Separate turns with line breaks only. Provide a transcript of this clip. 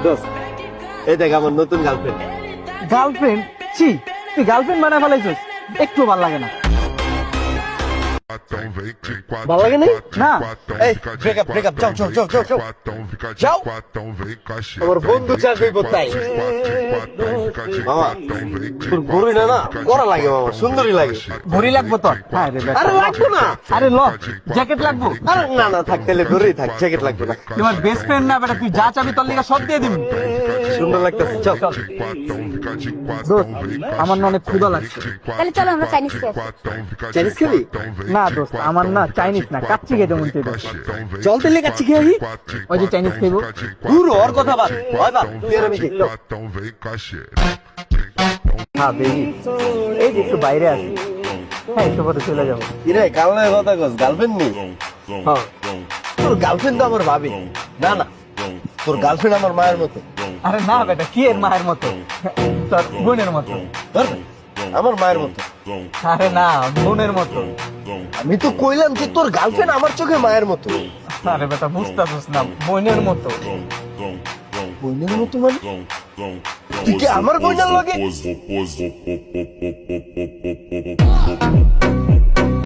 দোস্ত এই দেখ আমার নতুন গার্লফ্রেন্ড।
গার্লফ্রেন্ড? ছি, তুই গার্লফ্রেন্ড বানায় ফেলাইছিস, একটু ভালো লাগে না।
ভালো লাগে নাই?
না।
এই ব্রেকআপ ব্রেকআপ, যাও যাও যাও যাও যাও যাও। আমার বন্ধু চাকরি তাই মামা, তোর গড়ি না না করা লাগে মামা, সুন্দরী লাগে।
ঘড়ি লাগবো তোর? হ্যাঁ রে বেটা।
আরে লাগবো না।
আরে ল, জ্যাকেট লাগবো?
আরে না না থাক, তাহলে গড়ি থাক, জ্যাকেট লাগবে না।
তোমার বেস্ট ফ্রেন্ড না বেটা, তুই যা চাবি তোর লিগা সব দিয়ে দিবি।
সুন্দর লাগতেছে, চল।
দোস্ত, আমার না অনেক ক্ষুধা লাগছে।
তাহলে চলো আমরা চাইনিজ খেয়ে আসি।
চাইনিজ খাবি?
না দোস্ত, আমার না চাইনিজ না, কাচ্চি খেতে মন চাইতেছে।
চল তাহলে কাচ্চি খেয়ে আসি।
ওই যে চাইনিজ খাইবো।
দূর ওর কথা বাদ, হয় বাদ, তুই আর আমি খাই, চল।
হ্যাঁ বেবি, এই যে একটু বাইরে আছি, হ্যাঁ একটু পরে চলে যাবো।
কিরে কাল নয় কথা কস, গার্লফ্রেন্ড নেই?
হ্যাঁ।
তোর গার্লফ্রেন্ড তো আমার ভাবি। না না, তোর গার্লফ্রেন্ড আমার মায়ের মতো।
আরে না বেটা, কি এর মায়ের মতো? তোর বোনের মতো।
ধর, আমার মায়ের মতো।
আরে না, বোনের মতো।
আমি তো কইলাম যে তোর গার্লফ্রেন্ড আমার চোখে মায়ের মতো।
আরে বেটা বুঝতেছিস না, বোনের মতো।
বোনের মতো মানে? তুই কি আমার বোনের লাগে?